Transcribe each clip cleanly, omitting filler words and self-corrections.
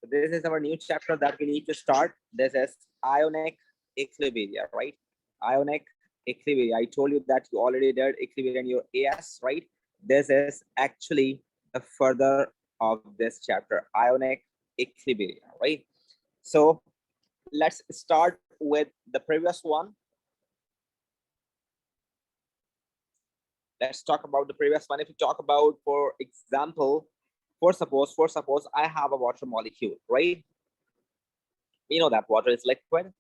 So this is our new chapter that we need to start. This is Ionic Equilibria, right? Ionic Equilibria. I told you that you already did Equilibria in your AS, right? This is actually the further of this chapter, Ionic Equilibria, right? So let's start with the previous one. Let's talk about the previous one. If you talk about, for example, for suppose I have a water molecule, right? We know that water is liquid,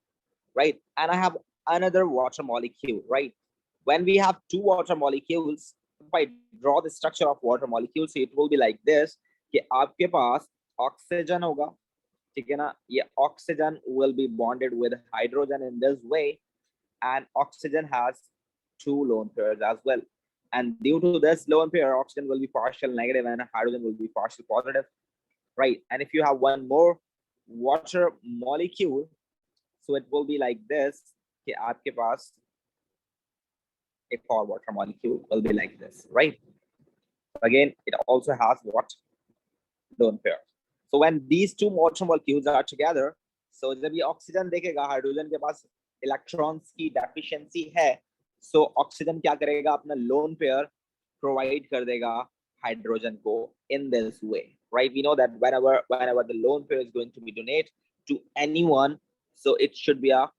right? And I have another water molecule, right? When we have two water molecules, if I draw the structure of water molecules, so it will be like this कि आपके पास oxygen होगा, ठीक है ना? ये oxygen will be bonded with hydrogen in this way, and oxygen has two lone pairs as well. And due to this lone pair, oxygen will be partial negative and hydrogen will be partial positive, right? And if you have one more water molecule, so it will be like this कि आपके पास एक और water molecule will be like this, right? Again, it also has what? Lone pair. So when these two water molecules are together, so जब ये oxygen देखेगा hydrogen के पास electrons की deficiency है, so oxygen क्या करेगा? अपना lone pair provide कर देगा hydrogen को in this way, right? We know that whenever the lone pair is going to be donated to anyone, so it should be a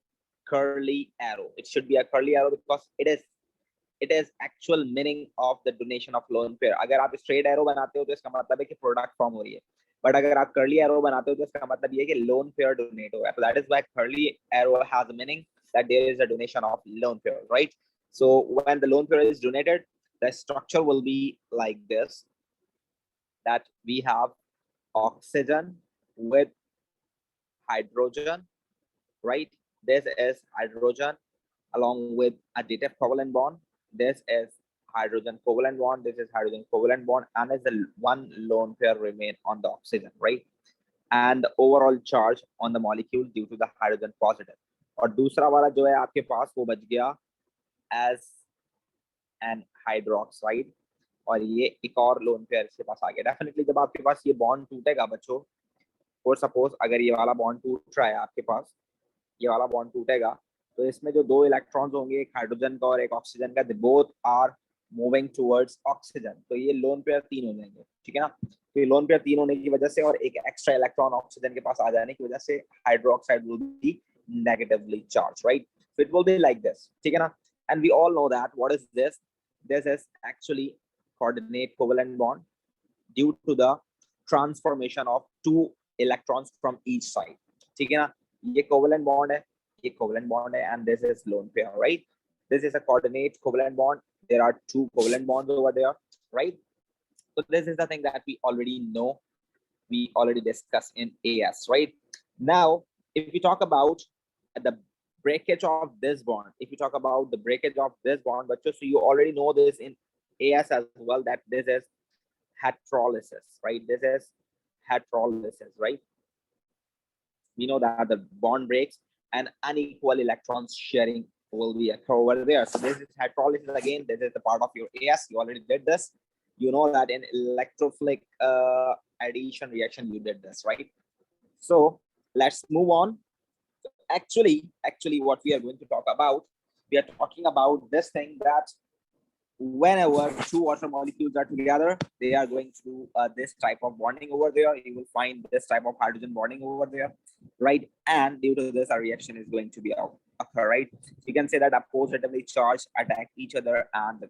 curly arrow. It should be a curly arrow because it is actual meaning of the donation of lone pair. अगर आप straight arrow बनाते हो तो इसका मतलब है कि product form हो रही है. But अगर आप curly arrow बनाते हो तो इसका मतलब ये है कि lone pair donate हो रहा है. So that is why curly arrow has a meaning that there is a donation of lone pair, right? So when the lone pair is donated, the structure will be like this, that we have oxygen with hydrogen, right? This is hydrogen along with additive covalent bond. This is hydrogen covalent bond. This is hydrogen covalent bond, and is the one lone pair remain on the oxygen, right? And the overall charge on the molecule due to the hydrogen positive. और दूसरा वाला जो है आपके पास वो बच गया as an hydroxide, और ये एक और लोन पेयर इसके पास आ गया. डेफिनेटली जब आपके पास ये बॉन्ड टूटेगा बच्चों, फॉर सपोज अगर ये वाला बॉन्ड टूट रहा है आपके पास, ये वाला बॉन्ड टूटेगा, तो इसमें जो दो इलेक्ट्रॉन्स होंगे, एक हाइड्रोजन का और एक ऑक्सीजन का, they both are moving towards oxygen, तो ये लोन पेयर 3 हो जाएंगे, ठीक है ना? तो ये लोन पेयर 3 होने की वजह से और एक एक्स्ट्रा इलेक्ट्रॉन ऑक्सीजन के पास आ जाने की वजह से hydroxide will be negatively charge, right? So it will be like this, ठीक है ना? And we all know that what is this. This is actually coordinate covalent bond due to the transformation of two electrons from each side, ठीक है ना? ये covalent bond है, ये covalent bond है, and this is lone pair, right? This is a coordinate covalent bond. There are two covalent bonds over there, right? So this is the thing that we already know, we already discussed in AS, right? Now if we talk about the breakage of this bond, if you talk about the breakage of this bond, but just so you already know this in AS as well, that this is heterolysis, right? This is heterolysis, right? We know that the bond breaks and unequal electrons sharing will be occur over there. So this is heterolysis again. This is the part of your AS. You already did this. You know that in electrophilic addition reaction you did this, right? So let's move on. Actually what we are going to talk about, we are talking about this thing that whenever two water molecules are together, they are going to do this type of bonding over there. You will find this type of hydrogen bonding over there, right? And due to this, a reaction is going to be occur, right? You can say that a positively charged attack each other, and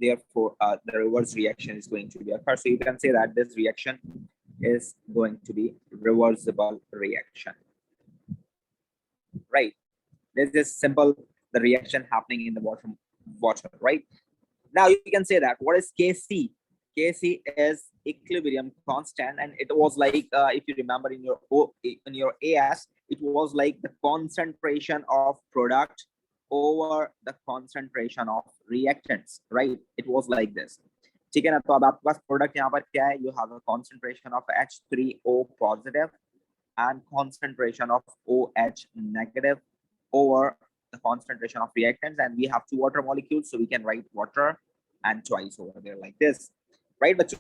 therefore the reverse reaction is going to be occur. So you can say that this reaction is going to be reversible reaction, right? This is simple, the reaction happening in the water, right? Now you can say that what is Kc? Kc is equilibrium constant, and it was like if you remember in your AS, it was like the concentration of product over the concentration of reactants, right? It was like this, ठीक है ना? तो अब आपके पास product यहाँ पर क्या है? You have a concentration of H3O positive and concentration of OH negative over the concentration of reactants, and we have two water molecules, so we can write water and twice over there like this, right? But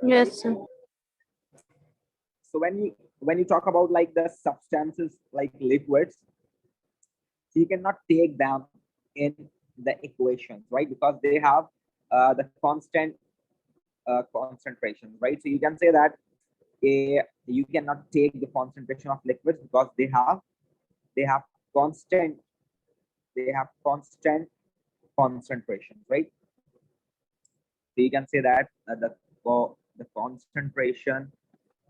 Yes, sir. So when you talk about like the substances like liquids, you cannot take them in the equations, right? Because they have the constant concentration, right? So you can say that you cannot take the concentration of liquids because they have constant they have constant concentration, right? So you can say that the concentration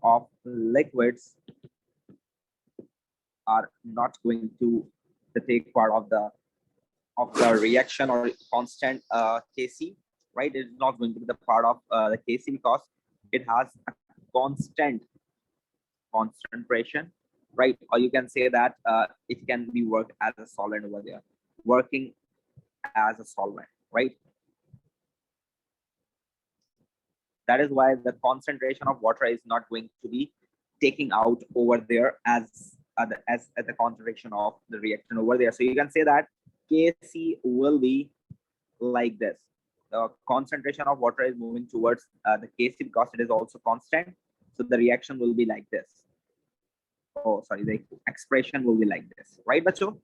of liquids are not going to take part of the reaction or constant Kc, right? It's not going to be the part of the Kc because it has a constant concentration, right? Or you can say that it can be worked as a solvent over there, working as a solvent, right? That is why the concentration of water is not going to be taking out over there as the concentration of the reaction over there. So you can say that Kc will be like this. The concentration of water is moving towards the Kc because it is also constant. So the reaction will be like this. Oh, sorry, the expression will be like this, right, Bacho?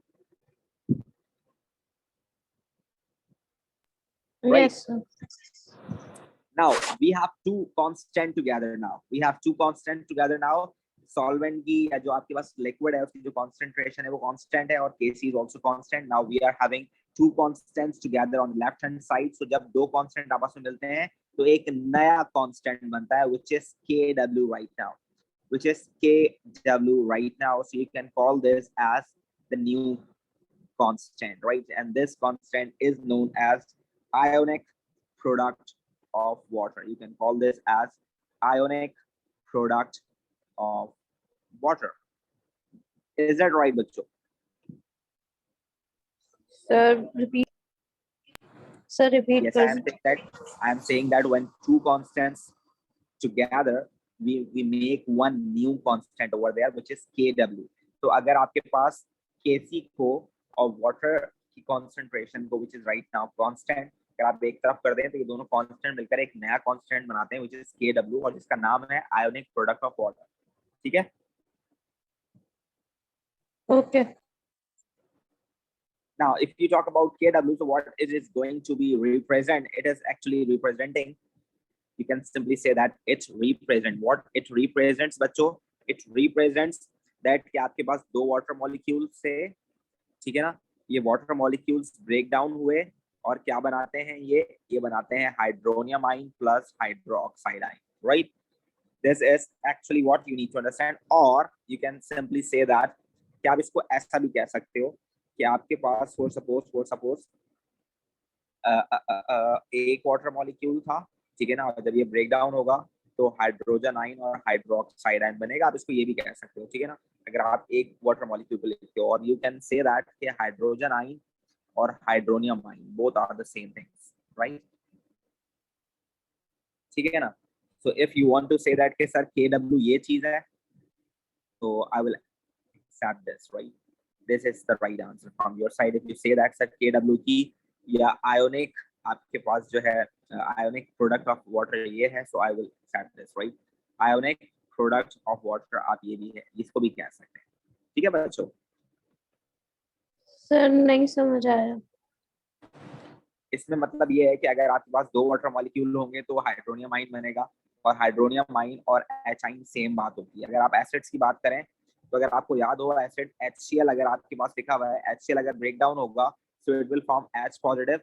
Right. Yes, sir. Now we have two constant together now. We have two constant together now. Solvent की या जो आपके पास liquid है उसकी जो concentration है वो constant है और Kc is also constant. Now we are having two constants together on the left hand side. So जब दो constant आपस में मिलते हैं तो एक नया constant बनता है which is Kw right now. Which is Kw right now. So you can call this as the new constant, right? And this constant is known as ionic product of water. You can call this as ionic product of water. Is that right, Bacho? Sir, repeat. Sir, repeat. Yes, I am saying that when two constants together, we make one new constant over there, which is Kw. So अगर आपके पास Kc को और water की concentration को, which is right now constant, अगर आप एक तरफ कर दें तो ये दोनों constant मिलकर एक नया constant बनाते हैं, which is Kw, और जिसका नाम है ionic product of water. ठीक है? Okay. Now, if you talk about Kw, so what it is going to be represent, it is actually representing, you can simply say that it represents what it represents, बच्चों, it represents that कि आपके पास दो water molecules से, ठीक है ना, ये water molecules break down हुए और क्या बनाते हैं, ये बनाते हैं hydronium ion plus hydroxide ion, right? This is actually what you need to understand. Or you can simply say that कि आप इसको ऐसा भी कह सकते हो कि आपके पास for suppose एक वाटर मॉलिक्यूल था, ठीक है ना, और जब ये ब्रेक डाउन होगा तो हाइड्रोजन आयन और हाइड्रोक्साइड आयन बनेगा. आप इसको ये भी कह सकते हो, ठीक है ना, अगर आप एक वाटर मॉलिक्यूल को लिखते हो. और यू कैन से दैट कि हाइड्रोजन आयन और hydronium ion both are the same things, right? ठीक है ना. So if you want to say that कि सर Kw ये चीज है, तो I will accept this, right? This is the right answer from your side. If you say that sir Kw की या आयोनिक आपके पास जो है आयोनिक प्रोडक्ट ऑफ वाटर ये है, so I will accept this, right? Ionic product of water आप ये भी है, इसको भी कह सकते हैं. ठीक है बच्चों? सर नहीं समझ आया. इसमें मतलब ये है कि अगर आपके पास दो वाटर मॉलिक्यूल होंगे तो हाइड्रोनियम आयन बनेगा, और हाइड्रोनियम आयन और H आयन सेम बात होती है. अगर आप एसिड्स की बात करें तो अगर आपको याद हो एसिड HCl अगर आपके पास लिखा हुआ है, HCl अगर ब्रेक डाउन होगा so it will form H positive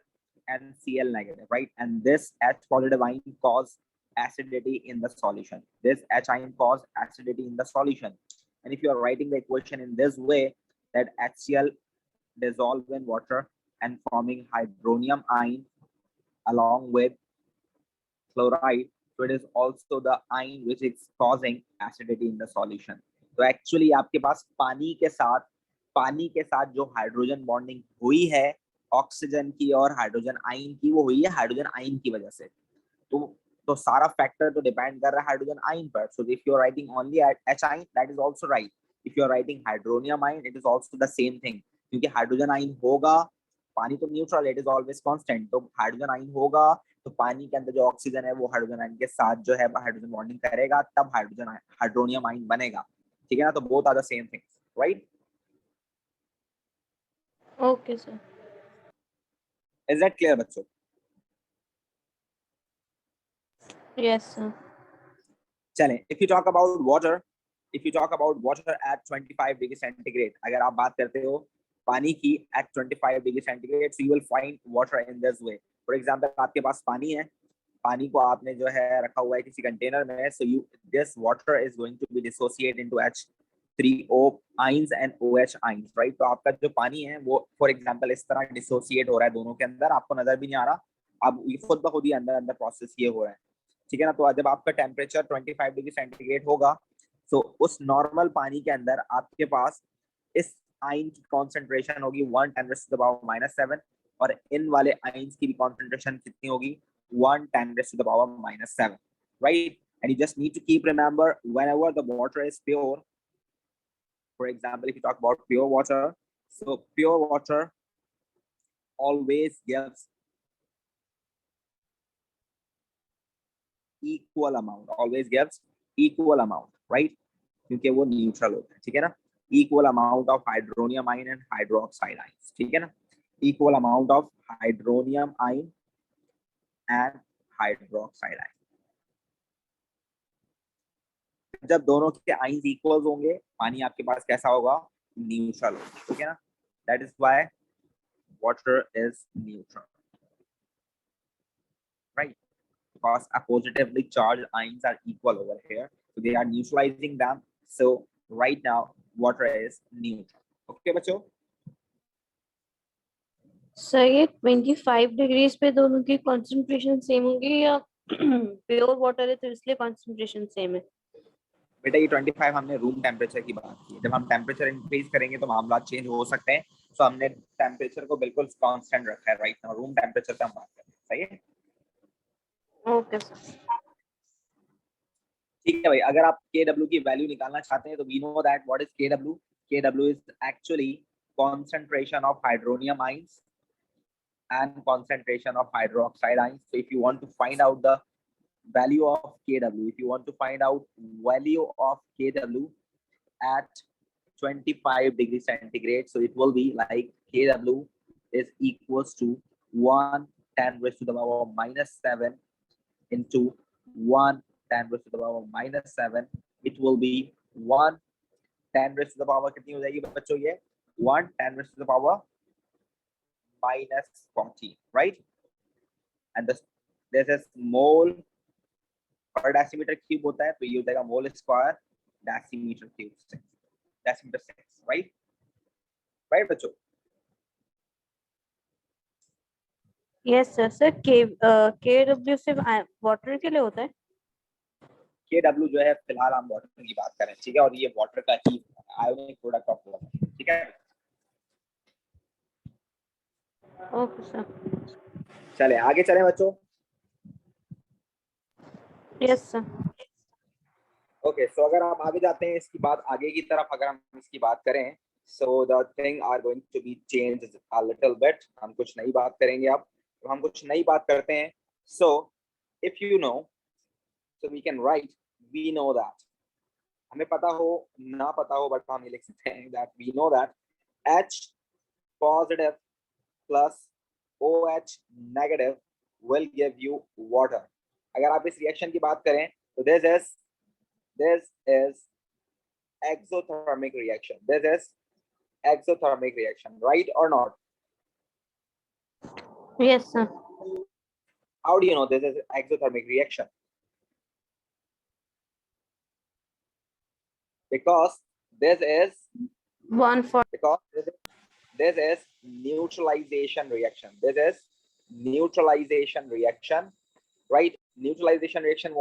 and Cl negative, right? And this H positive ion cause acidity in the solution. This H ion cause acidity in the solution. And if you are writing the equation in this way, that HCl dissolve in water and forming hydronium ion along with chloride, so it is also the ion which is causing acidity in the solution. तो actually आपके पास पानी के साथ जो hydrogen bonding हुई है oxygen की और हाइड्रोजन आयन की, वो हुई है हाइड्रोजन आयन की वजह से. तो सारा फैक्टर तो डिपेंड कर रहा है हाइड्रोजन आयन पर. So if you are writing only H ion, that is also right. If you are writing hydronium ion, it is also the same thing, क्योंकि हाइड्रोजन आयन होगा, पानी तो neutral, it is always constant, तो hydrogen ion होगा तो पानी के अंदर जो ऑक्सीजन है वो हाइड्रोजन आयन के साथ जो है हाइड्रोजन बॉन्डिंग करेगा, तब हाइड्रोनियम आयन बनेगा, ठीक है ना। तो both are the same things, right? Okay, sir. Is that clear बच्चों? Yes, sir. चलें, if you talk about water, if you talk about water at 25 degree centigrade, अगर आप बात करते हो पानी की at 25 degree centigrade, so you will find water in this way. For example, आपके पास पानी है, पानी को आपने जो है रखा हुआ है किसी कंटेनर में, so you this water is going to be dissociate into H3O ions and OH ions, right? तो आपका जो पानी है वो for example इस तरह dissociate हो रहा है दोनों के अंदर, आपको नजर भी नहीं आ रहा, अब ये खुद ब खुद ही अंदर अंदर प्रोसेस ये हो रहा है, ठीक है ना। तो जब आपका टेम्परेचर 25 डिग्री सेंटीग्रेड होगा, तो उस नॉर्मल पानी के अंदर आपके पास इस आयन की कॉन्सेंट्रेशन होगी 1 × 10⁻⁻⁷, और इन वाले आयंस की भी कॉन्सेंट्रेशन कितनी होगी? 1 × 10⁻⁷, right? And you just need to keep remember, whenever the water is pure, for example, if you talk about pure water, so pure water always gives equal amount, always gives equal amount, right? क्योंकि वो neutral होता है, ठीक है ना। Equal amount of hydronium ion and hydroxide ions, ठीक है ना। Equal amount of hydronium ion and hydroxide ion. जब दोनों के आयंस इक्वल होंगे, पानी आपके पास कैसा होगा? न्यूट्रल होगा, ठीक है ना। That is why water is neutral, right? Because a positively charged ions are equal over here, so they are neutralizing them. So right now water is neutral. Okay बच्चों? सर ये 25 डिग्रीज पे दोनों की concentration same होगी या pure water है तो इसलिए कंसंट्रेशन सेम है? बेटा ये 25 हमने रूम टेम्परेचर की बात की, जब हम टेम्परेचर इंक्रीज करेंगे तो मामला चेंज हो सकते हैं, तो हमने टेम्परेचर को बिल्कुल कांस्टेंट रखा है राइट नाउ, रूम टेम्परेचर पे हम बात कर रहे हैं, सही है? Okay sir. ठीक है भाई, अगर आप Kw की वैल्यू निकालना चाहते हैं तो we know that what is Kw. Kw is actually concentration of hydronium ions and concentration of hydroxide ions. So if you want to find out the value of Kw, if you want to find out value of Kw at 25 degree centigrade, so it will be like Kw is equals to 1 × 10⁻⁻⁷ into 1 × 10⁻⁻⁷. It will be 1 10⁻⁻ कितनी हो जाएगी बच्चों? ये 1 10⁻⁻⁻40, right? And this is mole per decimeter cube होता है, तो ये हो जाएगा mole square decimeter cube, decimeter 6, right? Right बच्चों? Yes sir. सर केडब्ल्यू सिर्फ वाटर के लिए होता है? Kw जो है फिलहाल हम वाटर की बात कर रहे हैं, ठीक है, और ये वाटर का ही आयोनिक प्रोडक्ट ऑफ वाटर, ठीक है। Okay sir. चले आगे चलें बच्चों। Yes sir. ओके, सो अगर हम आगे जाते हैं इसकी बात आगे की तरफ, अगर हम इसकी बात करें, so the thing are going to be changed a little bit. हम कुछ नई बात करेंगे अब, तो हम कुछ नई बात करते हैं। So if you know, so we can write we know that, हमें पता हो ना पता हो बट हम ये लिख सकते हैं that we know that H positive plus OH negative will give you water. अगर आप इस रिएक्शन की बात करें तो this is exothermic reaction. This is exothermic reaction, right or not? Yes sir. How do you know this is exothermic reaction? Because this is this is neutralization reaction. This is neutralization reaction, right? Neutralization reaction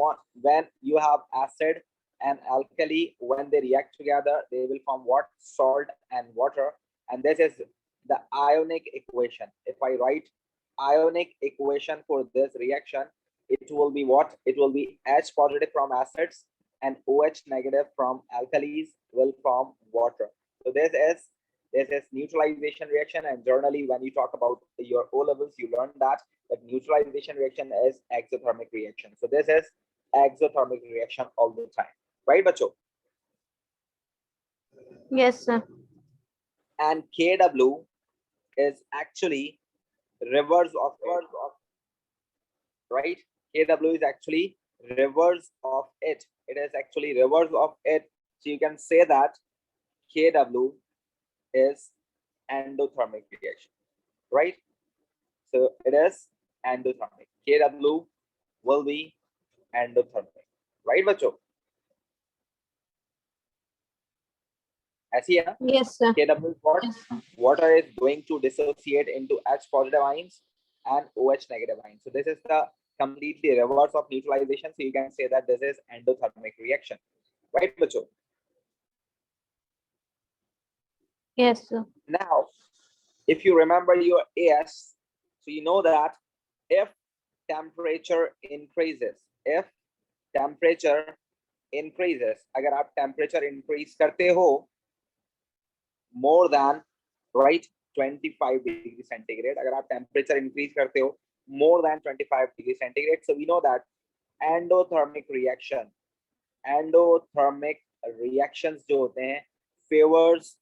when you have acid and alkali, when they react together, they will form what? Salt and water. And this is the ionic equation. If I write ionic equation for this reaction, it will be what? It will be H positive from acids and OH negative from alkalis will form water. So this is This is neutralization reaction, and generally when you talk about your O levels, you learn that neutralization reaction is exothermic reaction. So this is exothermic reaction all the time, right, bacho? Yes, sir. And Kw is actually reverse of it, right? Kw is actually reverse of it. It is actually reverse of it. So you can say that Kw is endothermic reaction, right? So it is endothermic. Kw will be endothermic, right, बच्चों? ऐसी है ना? Yes, sir. Kw is what? Yes, sir. Water is going to dissociate into H positive ions and OH negative ions. So this is the completely reverse of neutralization. So you can say that this is endothermic reaction, right, बच्चों? Yes, sir. Now, if you remember your AS, so you know that if temperature increases, अगर आप temperature increase करते हो more than, right, 25 degree centigrade, अगर आप temperature increase करते हो more than 25 degree centigrade, so we know that endothermic reactions जो होते हैं favors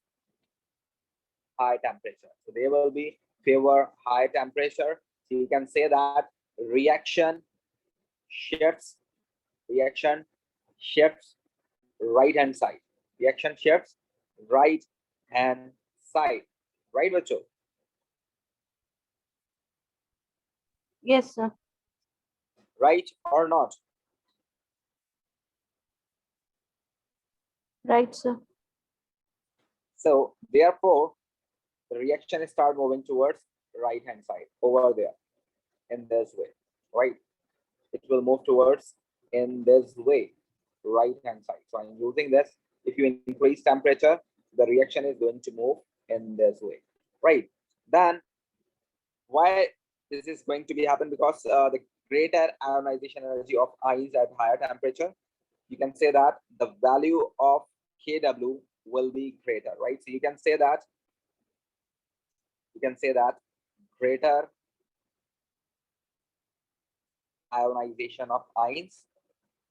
high temperature. So they will be favor high temperature. So you can say that reaction shifts right hand side. Reaction shifts right hand side. Right, बच्चों? Yes, sir. Right or not? Right, sir. So therefore, the reaction start moving towards right hand side over there in this way, right? It will move towards in this way, right hand side. So I'm using this. If you increase temperature, the reaction is going to move in this way, right? Then why this is going to be happen? Because the greater ionization energy of ions at higher temperature, you can say that the value of Kw will be greater, right? So you can say that greater ionization of ions,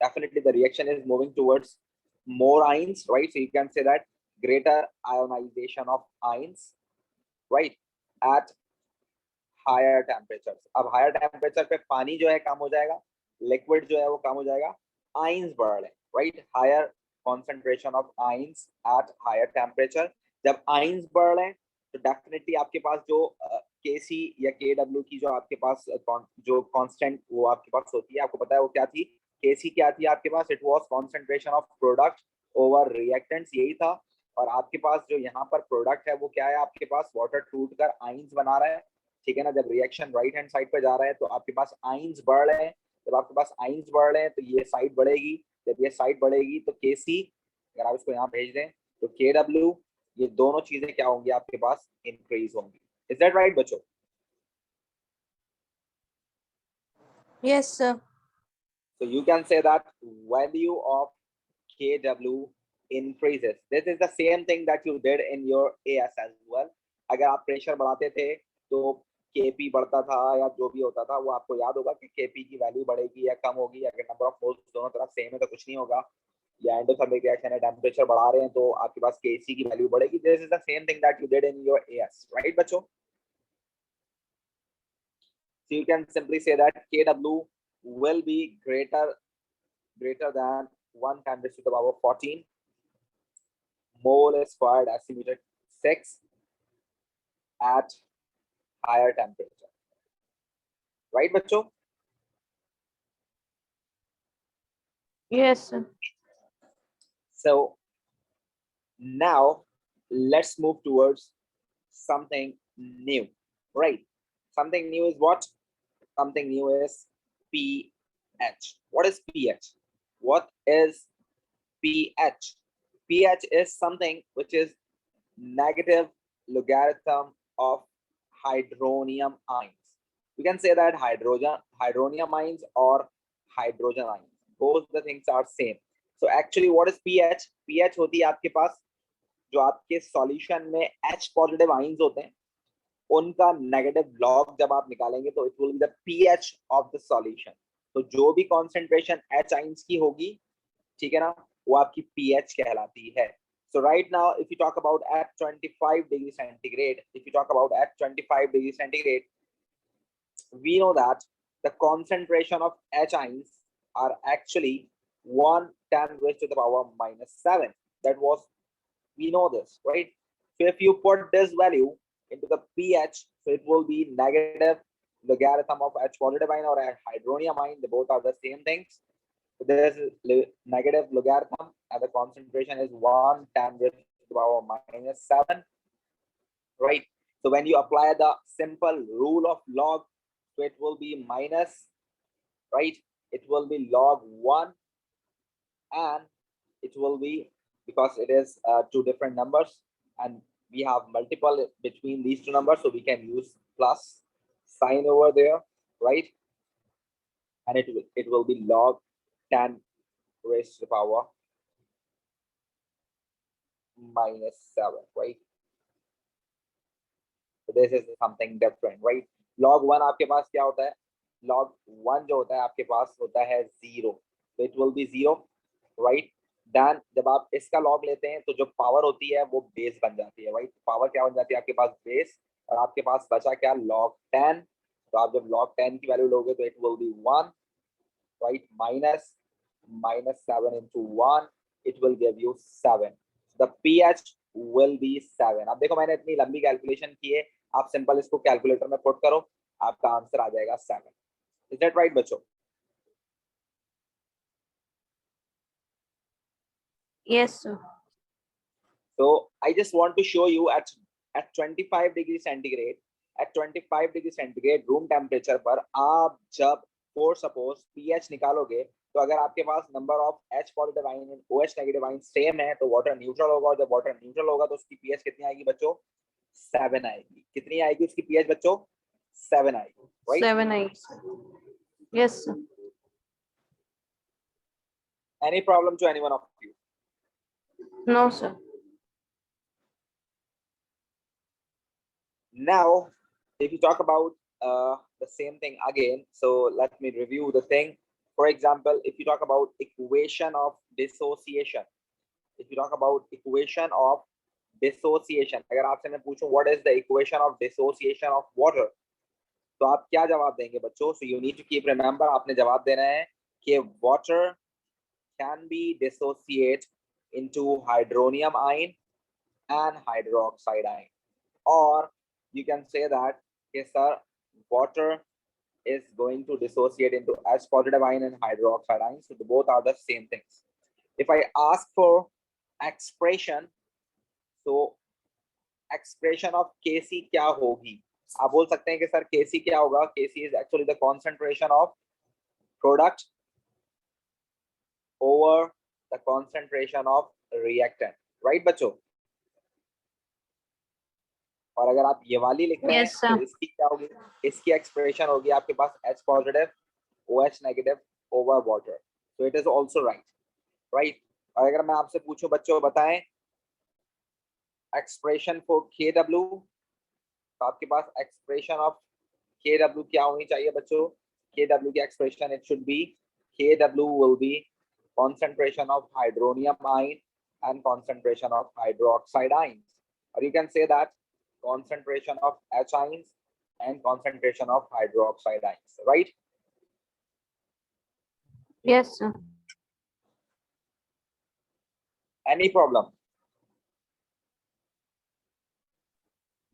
definitely the reaction is moving towards more ions, right? So you can say that greater ionization of ions, right, at higher temperatures. अब higher temperature पे पानी जो है कम हो जाएगा, liquid जो है वो कम हो जाएगा, ions बढ़ रहे हैं, right? Higher concentration of ions at higher temperature. जब ions बढ़ रहे हैं तो definitely आपके पास जो Kc या Kw की जो आपके पास जो constant वो आपके पास होती है, आपको पता है वो क्या थी? Kc क्या थी आपके पास? It was concentration of product over reactants, यही था. और आपके पास जो यहाँ पर प्रोडक्ट है वो क्या है? आपके पास वाटर टूट कर आइंस बना रहा है, ठीक है ना? जब रिएक्शन राइट हैंड साइड पे जा रहा है तो आपके पास आइंस बढ़ रहे हैं. जब आपके पास आइंस बढ़ रहे हैं तो ये साइड बढ़ेगी. जब ये साइड बढ़ेगी तो Kc, अगर आप इसको यहाँ भेज दें तो Kw, ये दोनों चीजें क्या होंगी आपके पास? इंक्रीज होंगी. इज दैट राइट बच्चों? Yes, sir. So you can say that value of Kw increases. This is the same thing that you did in your AS as well. अगर आप प्रेशर बढ़ाते थे तो Kp बढ़ता था या जो भी होता था वो आपको याद होगा कि Kp की वैल्यू बढ़ेगी या कम होगी. अगर नंबर ऑफ मोल्स दोनों तरफ सेम है तो कुछ नहीं होगा. या एंडोथर्मिक रिएक्शन है, टेम्परेचर बढ़ा रहे हैं तो आपके पास Kc की वैल्यू बढ़ेगी. This is the same thing that you did in your AS, right बच्चों? So you can simply say that Kw will be greater than 1 × 10⁻14 mole squared estimated 6 at higher temperature, right बच्चों? Yes, sir. So now let's move towards something new, right? Something new is what? Something new is pH. What is pH? What is pH? pH is something which is negative logarithm of hydronium ions. You can say that hydronium ions or hydrogen ions. Both the things are same. So actually what is pH? pH होती है आपके पास जो आपके solution में H positive ions होते हैं उनका negative log जब आप निकालेंगे तो it will be the pH of the solution. तो जो भी कॉन्सेंट्रेशन H आइंस की होगी, ठीक है ना, वो आपकी pH कहलाती है। So right now, if you talk about at 25 degrees centigrade, if you talk about at 25 degrees centigrade, we know that the concentration of H ions are actually 110 raised to the power minus 7. That was, we know this, right? So if you put this value into the pH, so it will be negative logarithm of H positive ion or hydronium ion. They both are the same things. So there is negative logarithm and the concentration is 110 raised to the power minus 7, right? So when you apply the simple rule of log, so it will be minus, right? It will be log 1 and it will be, because it is two different numbers and we have multiple between these two numbers, so we can use plus sign over there, right? And it will be log 10 raised to the power minus 7, right? So this is something different, right? Log 1 आपके पास क्या होता है? Log 1 जो होता है आपके पास होता है 0, so it will be 0, right? Then जब आप इसका log लेते हैं तो जो पावर होती है वो बेस बन जाती है, right? पावर क्या बन जाती है आपके पास? बेस। और आपके पास बचा क्या? log 10। तो आप जब log 10 की वैल्यू लोगे तो it will be 1, right? minus 7 into 1, it will give you 7. The pH will be 7. अब देखो मैंने इतनी लंबी कैलकुलेशन की है, आप सिंपल इसको कैलकुलेटर में पुट करो, आपका आंसर आ जाएगा 7. Is that right बच्चों? Yes, sir. So I just want to show you at 25 degree centigrade, at 25 degree centigrade room temperature पर आप जब फॉर सपोज pH निकालोगे तो अगर आपके पास number of H positive ion and OH negative ion same है तो वाटर न्यूट्रल होगा, और जब वाटर न्यूट्रल होगा तो उसकी pH कितनी आएगी बच्चों? 7 आएगी। कितनी आएगी उसकी pH बच्चों? 7 आएगी, right? 7 8. Yes, sir. Any problem to anyone of you? No, sir. Now, if you talk about the same thing again, so let me review the thing. For example, if you talk about equation of dissociation, if you talk about equation of dissociation, अगर आपसे मैं पूछूं what is the equation of dissociation of water, तो आप क्या जवाब देंगे बच्चों? So you need to keep remember, आपने जवाब देना है कि water can be dissociate into hydronium ion and hydroxide ion, or you can say that yes sir, water is going to dissociate into H positive ion and hydroxide ion, so both are the same things. If I ask for expression, so expression of Kc क्या होगी? आप बोल सकते हैं कि sir Kc क्या होगा? Kc is actually the concentration of product over the concentration of reactant, right बच्चों? और अगर आप ये वाली लिख रहे हैं Yes, sir. तो इसकी क्या होगी? इसकी एक्सप्रेशन होगी आपके पास H positive OH negative over water, so it is also right, right? और अगर मैं आपसे पूछूं बच्चों बताएं एक्सप्रेशन फॉर KW, तो आपके पास एक्सप्रेशन ऑफ KW क्या होनी चाहिए बच्चों? KW की expression it should be KW will be concentration of hydronium ion and concentration of hydroxide ions, or you can say that concentration of H ions and concentration of hydroxide ions, right? Yes, sir. Any problem?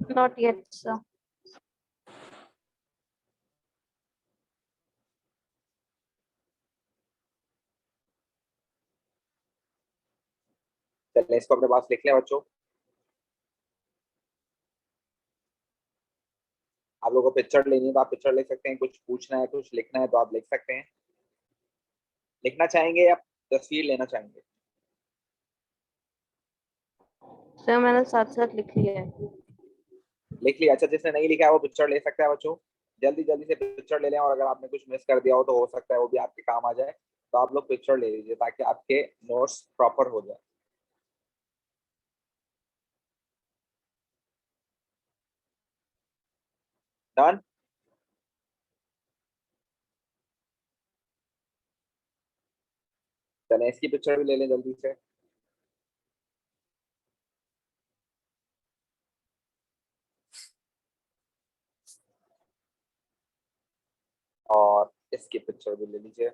Not yet, sir. चलिए इसको अपने पास लिख लें बच्चों। आप लोगों को picture लेनी है तो आप पिक्चर लिख सकते हैं, कुछ पूछना है कुछ लिखना है तो आप लिख सकते हैं। लिखना चाहेंगे या तस्वीर लेना चाहेंगे? सर मैंने साथ साथ लिख लिया है। लिख लिया? अच्छा, जिसने नहीं लिखा है वो पिक्चर ले सकता है बच्चों। जल्दी जल्दी से पिक्चर ले लें, और अगर आपने कुछ मिस कर दिया हो तो हो सकता है वो भी आपके काम आ जाए, तो आप लोग पिक्चर ले लीजिए ताकि आपके नोट्स प्रॉपर हो जाए। Done? चलें इसकी पिक्चर भी ले लें जल्दी से। और इसकी पिक्चर भी ले लीजिए।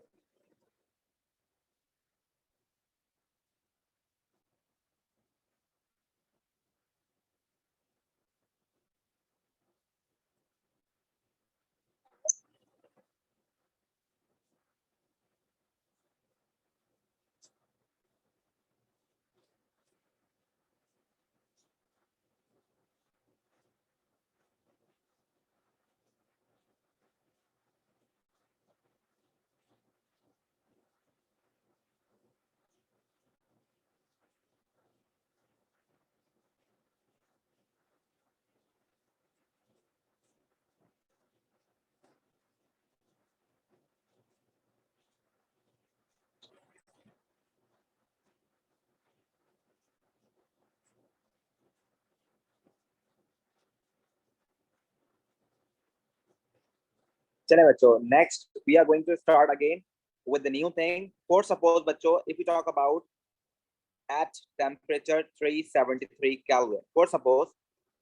चले बच्चों, next we are going to start again with the new thing. For suppose बच्चों, if we talk about at temperature 373 Kelvin. For suppose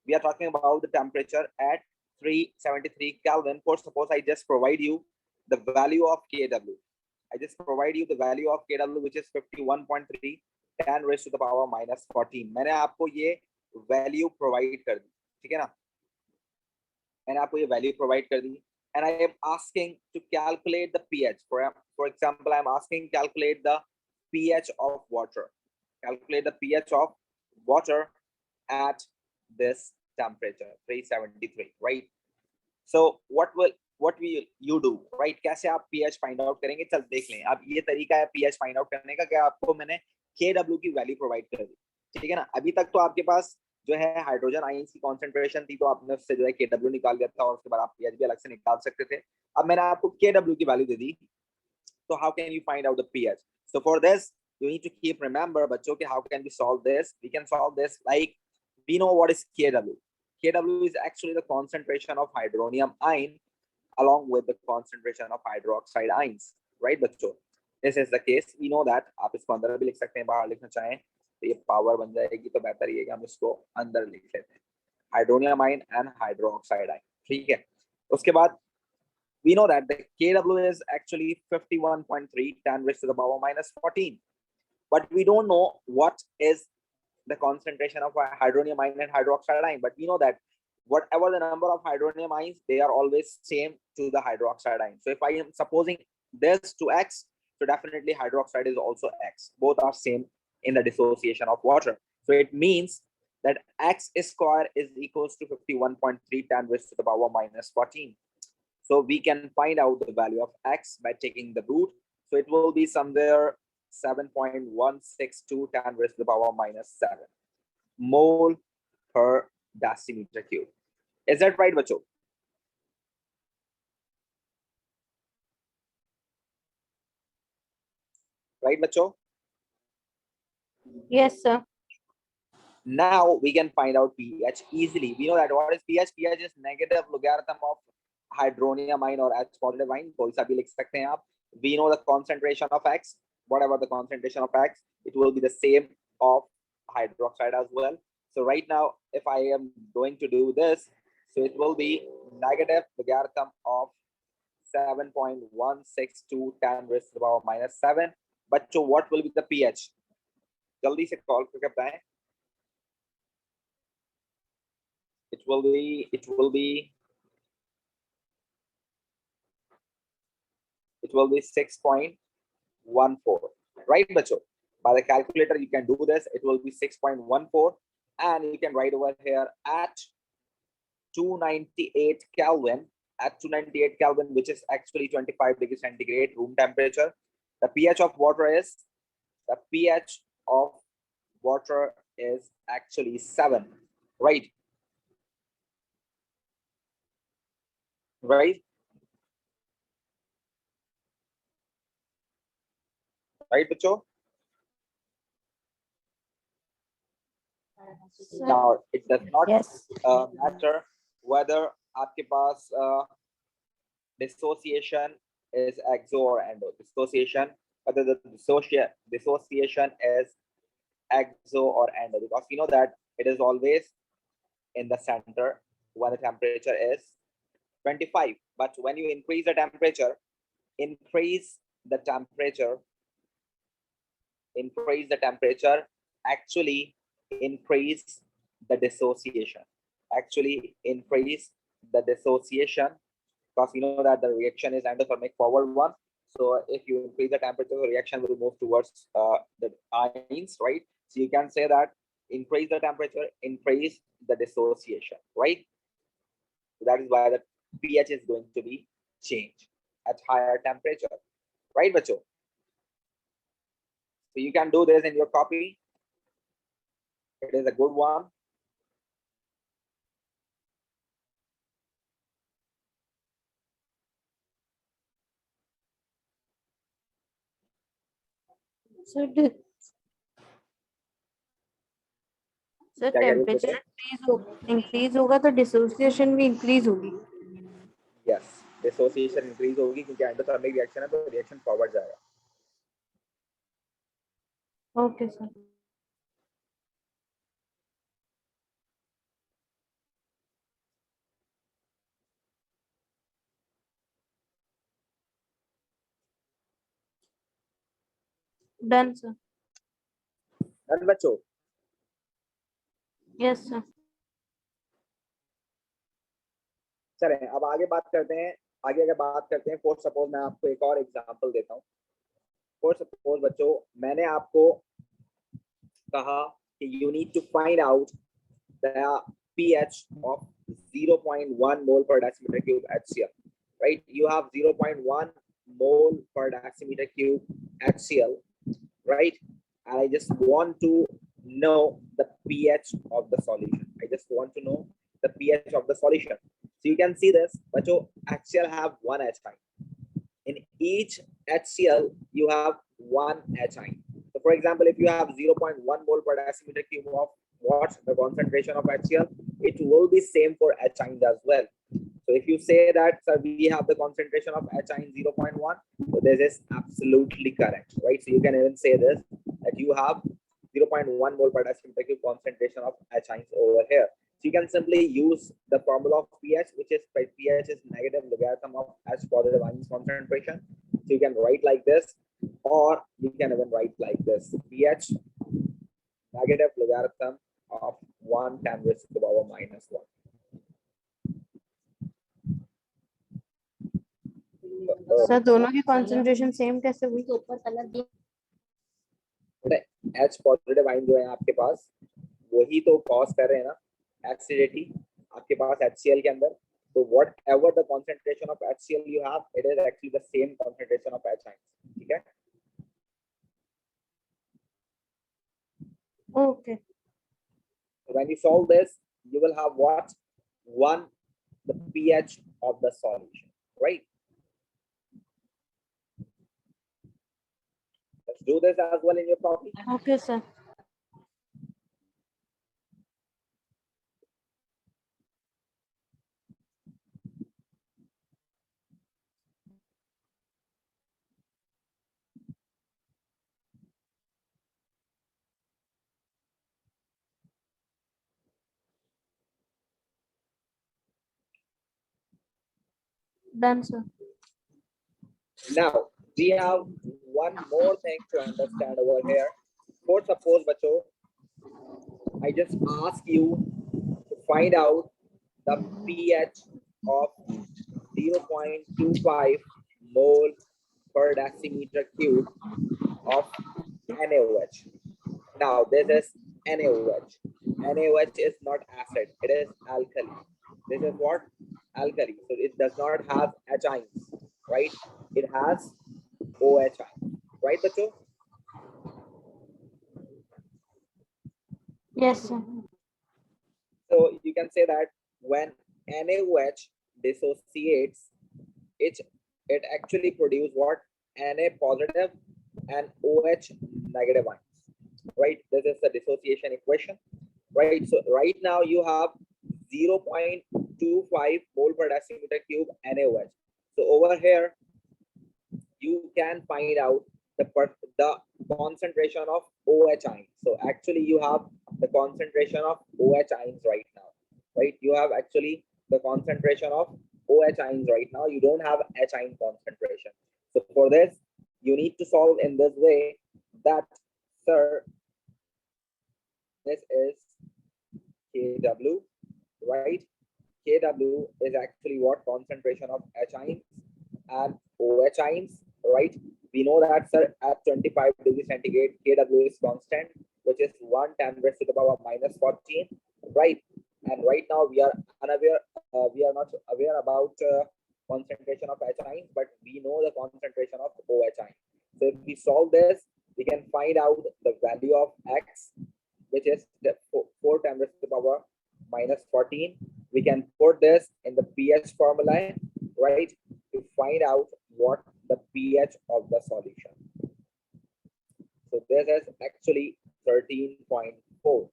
we are talking about the temperature at 373 Kelvin. For suppose I just provide you the value of Kw. I just provide you the value of Kw, which is 51.3 10 raised to the power minus 14. मैंने आपको ये value provide कर दी, ठीक है ना? मैंने आपको ये value provide कर दी. And I am asking to calculate the pH. For example, I am asking calculate the pH of water. Calculate the pH of water at this temperature 373, right? So what will you do, right? कैसे आप pH find out करेंगे? चल देख लें. अब ये तरीका है pH find out करने का कि आपको मैंने Kw की वैल्यू प्रोवाइड कर दी, ठीक है ना? अभी तक तो आपके पास जो है हाइड्रोजन आयंस की कॉन्सेंट्रेशन थी, तो आपने उससे जो है Kw निकाल लिया था और उसके बाद आप pH भी अलग से निकाल सकते थे. अब मैंने आपको Kw की वैल्यू दे दी, तो how can you find out the pH? So for this you need to keep remember बच्चों कि how can we solve this? We can solve this like we know what is Kw. Kw is actually the concentration of hydronium ion along with the concentration of hydroxide ions, right बच्चों? This is the case. We know that. आप इसको अंदर भी लिख सकते हैं, बाहर लिखना चाहें तो ये पावर बन जाएगी, तो बेहतर ये है कि हम इसको अंदर लिख लेते हैं. Hydronium ion and hydroxide ion, ठीक है? उसके बाद we know that the Kw is actually 51.3 10 raised to the power minus 14, but we don't know what is the concentration of hydronium ion and hydroxide ion. But we know that whatever the number of hydronium ions, they are always same to the hydroxide ion. So if I am supposing this to X, so definitely hydroxide is also X. Both are same in the dissociation of water. So it means that X square is equals to 51.3 10 raised to the power minus 14. So we can find out the value of X by taking the root. So it will be somewhere 7.162 10 raised to the power minus 7 mole per decimeter cube. Is that right, बच्चों? Right, बच्चों? Yes, sir. Now we can find out pH easily. We know that what is pH? pH is negative logarithm of hydronium ion or H positive ion. कोई सा भी लिख सकते हैं आप. We know the concentration of X. Whatever the concentration of X, it will be the same of hydroxide as well. So right now, if I am going to do this, so it will be negative logarithm of 7.162 10 raised to the power minus 7. बच्चों, what will be the pH? जल्दी से call करके बताएं. It will be 6.14, right, बच्चों? By the calculator you can do this. It will be 6.14, and you can write over here at 298 Kelvin. At 298 Kelvin, which is actually 25 degrees centigrade room temperature, the pH of water is actually 7, right? Right? Right, बच्चों? Now it does not Yes. matter whether आपके पास dissociation is exo or endo. Dissociation, whether the dissociation is exo or endo, because you know that it is always in the center when the temperature is 25. But when you increase the temperature, increase the temperature, actually increase the dissociation. Actually increase the dissociation, because you know that the reaction is endothermic forward one. So if you increase the temperature, the reaction will move towards the ions, right? So you can say that increase the temperature, increase the dissociation, right? So that is why the pH is going to be changed at higher temperature, right, bacho? So you can do this in your copy. It is a good one. Sir sir क्या कह रहे हो temperature बेटे? Increase होगा तो dissociation भी increase होगी. Yes, dissociation increase होगी क्योंकि एंडोथर्मिक रिएक्शन है, तो रिएक्शन फॉरवर्ड जाएगा. Okay sir. Done sir. Done बच्चों? Yes sir. चलें अब आगे बात करते हैं. आगे अगर बात करते हैं, फॉर सपोज मैं आपको एक और एग्जांपल देता हूं. फॉर सपोज बच्चों, मैंने आपको कहा कि you need to find out the pH of 0.1 mole per decimeter cube HCl, right? You have 0.1 mole per decimeter cube HCl, right? And I just want to know the pH of the solution. I just want to know the pH of the solution. So you can see this, but HCl have one H ion. In each HCl, you have one H ion. So for example, if you have 0.1 mole per decimeter cube of what the concentration of HCl, it will be same for H ions as well. So if you say that, sir, we have the concentration of H ion 0.1, so this is absolutely correct, right? So you can even say this, that you have 0.1 mole per decimeter cube concentration of H ions over here. So you can simply use the formula of pH, which is pH is negative logarithm of H positive ions concentration. So you can write like this, or you can even write like this: pH negative logarithm of 1 10 raised to the power minus 1. Sir दोनों की concentration same कैसे हुई? ऊपर colour दिया. H positive ion जो है आपके पास, वही तो कॉज कर रहे हैं ना एसिडिटी आपके पास HCl के अंदर. तो whatever the concentration of HCl you have, it is actually the same concentration of H ions. ठीक है? Okay. When you solve this, you will have what? One, the pH of the solution, right? Let's do this as well in your copy. Okay sir. Done sir. Now, we have one more thing to understand over here. For suppose, bacho, I just ask you to find out the pH of 0.25 mole per decimeter cube of NaOH. Now, this is NaOH. NaOH is not acid, it is alkali. This is what? Alkali. So it does not have H ions, right? It has OH ions, right, bacho? Yes sir. So you can say that when NaOH dissociates, it actually produces what? Na positive and OH negative ions, right? This is the dissociation equation, right? So right now you have 0.1 0.25 mole per decimeter cube NaOH. So over here, you can find out the concentration of OH ions. So actually you have the concentration of OH ions right now, right? You have actually the concentration of OH ions right now. You don't have H ion concentration. So for this, you need to solve in this way that, sir, this is Kw, right? Kw is actually what concentration of H ions and OH ions, right? We know that, sir, at 25 degrees centigrade, Kw is constant, which is 1 10 raised to the power minus 14, right? And right now we are unaware, we are not aware about concentration of H ions, but we know the concentration of OH ions. So if we solve this, we can find out the value of X, which is the 4 10 raised to the power minus 14. We can put this in the pH formula, right, to find out what the pH of the solution. So this is actually 13.4,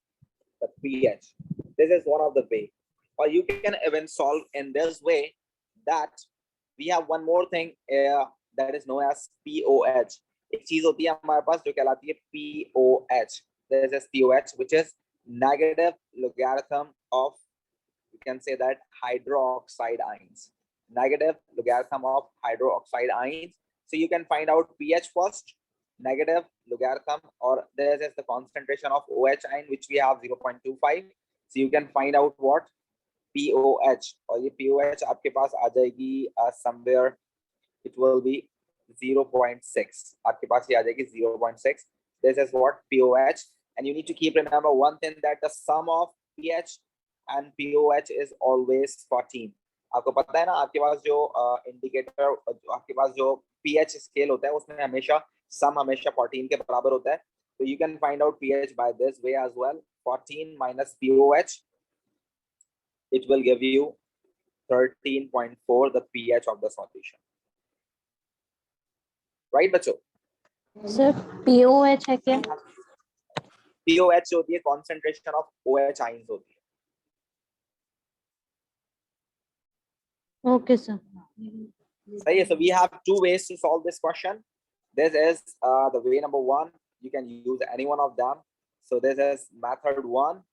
the pH. This is one of the way. Or you can even solve in this way that we have one more thing that is known as POH. एक चीज होती है हमारे पास जो कहलाती है POH. This is POH, which is negative logarithm of, you can say that, hydroxide ions. Negative logarithm of hydroxide ions. So you can find out pH first, negative logarithm, or this is the concentration of OH ion, which we have 0.25. So you can find out what POH, और ये POH आपके पास आ जाएगी somewhere, it will be 0.6. आपके पास ये आ जाएगी 0.6. This is what POH, and you need to keep remember one thing, that the sum of pH and POH is always 14. आपको पता है ना, आपके पास जो इंडिकेटर, आपके पास जो pH स्केल होता है उसमें हमेशा सम हमेशा 14 के बराबर होता है. So you can find out pH by this way as well. 14 minus POH, it will give you 13.4, the pH of the solution. Right, बच्चों? सर POH है क्या? POH होती है concentration of OH ions होती है. Okay, sir. So we have two ways to solve this question. This is the way number one. You can use any one of them. So this is method one.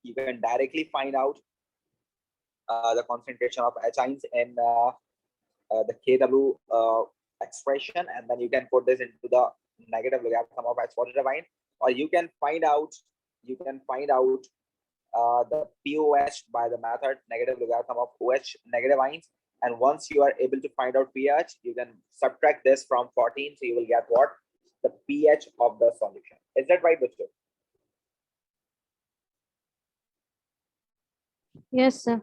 You can directly find out the concentration of H ions in the Kw expression, and then you can put this into the negative logarithm of H positive ion, or you can find out the POH by the method negative logarithm of OH negative ions. And once you are able to find out pH, you can subtract this from 14, so you will get what? The pH of the solution. Is that right, Bachcho? Yes, sir.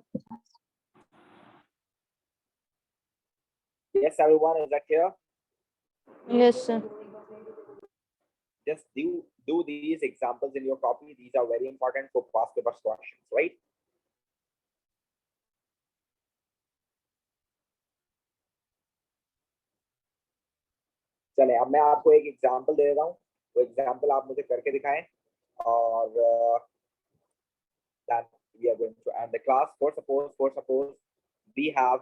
Yes, everyone, is that clear? Yes, sir. Just do these examples in your copy. These are very important for past paper questions, right? चले, अब मैं आपको एक example दे देता हूँ. वो example आप मुझे करके दिखाएं, और then we are going to end the class. For suppose we have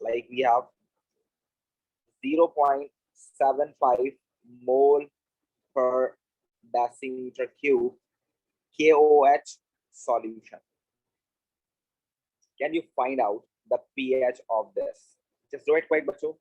like we have 0.75 mole per decimeter cube KOH solution. Can you find out the pH of this? Just do it quick, Bachu.